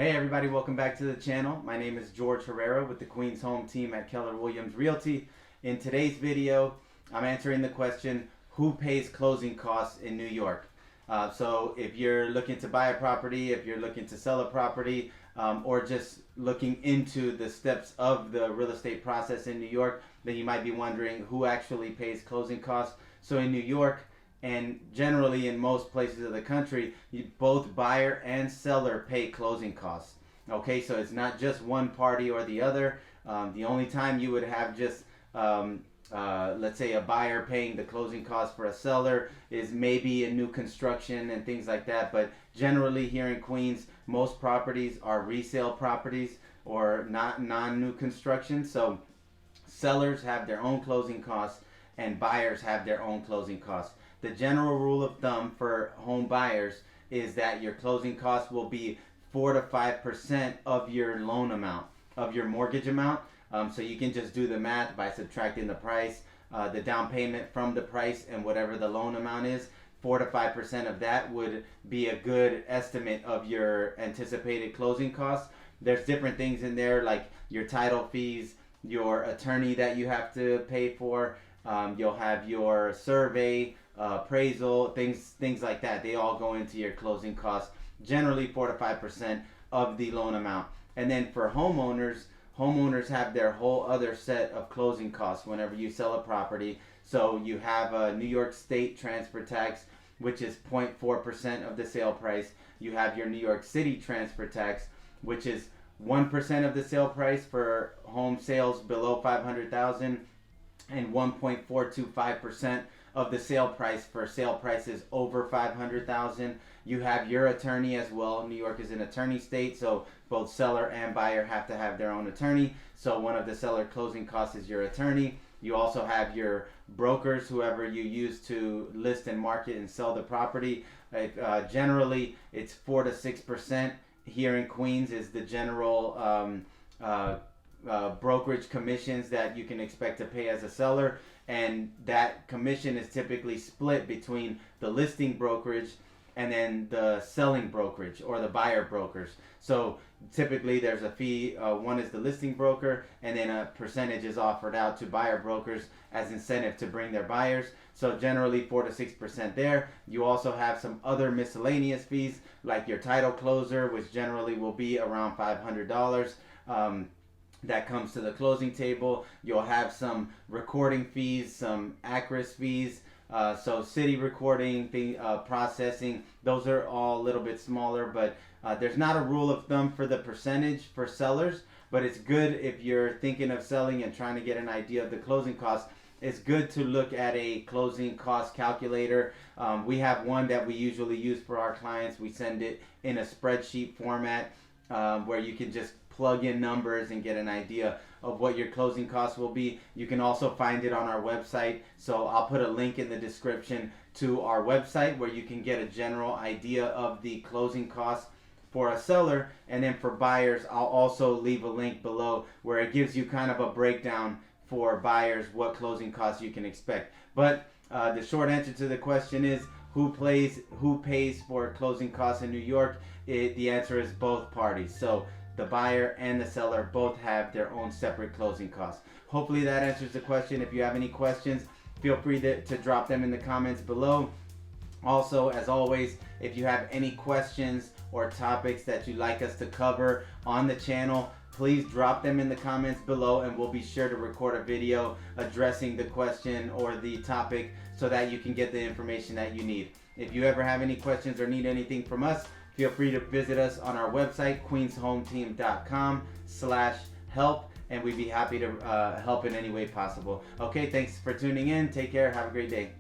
Hey everybody, welcome back to the channel. My name is George Herrera with the Queens Home Team at Keller Williams Realty. In today's video, I'm answering the question, who pays closing costs in New York? So if you're looking to buy a property, if you're looking to sell a property, or just looking into the steps of the real estate process in New York, then you might be wondering who actually pays closing costs. So in New York, and generally in most places of the country, both buyer and seller pay closing costs. Okay, so it's not just one party or the other. The only time you would have just let's say a buyer paying the closing costs for a seller is maybe in new construction and things like that. But generally here in Queens, most properties are resale properties or non-new construction. So sellers have their own closing costs and buyers have their own closing costs. The general rule of thumb for home buyers is that your closing costs will be 4 to 5% of your loan amount, of your mortgage amount. So you can just do the math by subtracting the price, the down payment from the price, and whatever the loan amount is. 4 to 5% of that would be a good estimate of your anticipated closing costs. There's different things in there like your title fees, your attorney that you have to pay for. You'll have your survey, appraisal, things like that. They all go into your closing costs, generally 4 to 5% of the loan amount. And then for homeowners have their whole other set of closing costs whenever you sell a property. So you have a New York State transfer tax, which is 0.4% of the sale price. You have your New York City transfer tax, which is 1% of the sale price for home sales below $500,000 and 1.425% of the sale price for sale prices over $500,000. You have your attorney as well. New York is an attorney state, so both seller and buyer have to have their own attorney. So one of the seller closing costs is your attorney. You also have your brokers, whoever you use to list and market and sell the property. Generally, it's 4 to 6% here in Queens is the general brokerage commissions that you can expect to pay as a seller, and that commission is typically split between the listing brokerage and then the selling brokerage or the buyer brokers. So typically there's a fee, one is the listing broker, and then a percentage is offered out to buyer brokers as incentive to bring their buyers. So generally 4 to 6% there. You also have some other miscellaneous fees like your title closer, which generally will be around $500. That comes to the closing table. You'll have some recording fees, some ACRIS fees, so city recording, processing. Those are all a little bit smaller, but there's not a rule of thumb for the percentage for sellers, but it's good if you're thinking of selling and trying to get an idea of the closing costs. It's good to look at a closing cost calculator. We have one that we usually use for our clients. We send it in a spreadsheet format where you can just plug in numbers and get an idea of what your closing costs will be. You can also find it on our website. So I'll put a link in the description to our website where you can get a general idea of the closing costs for a seller. And then for buyers, I'll also leave a link below where it gives you kind of a breakdown for buyers what closing costs you can expect. But the short answer to the question is, who pays for closing costs in New York? The answer is both parties. So the buyer and the seller both have their own separate closing costs. Hopefully that answers the question. If you have any questions, feel free to drop them in the comments below. Also, as always, if you have any questions or topics that you'd like us to cover on the channel, please drop them in the comments below and we'll be sure to record a video addressing the question or the topic so that you can get the information that you need. If you ever have any questions or need anything from us, feel free to visit us on our website, queenshometeam.com/help, and we'd be happy to help in any way possible. Okay, thanks for tuning in. Take care. Have a great day.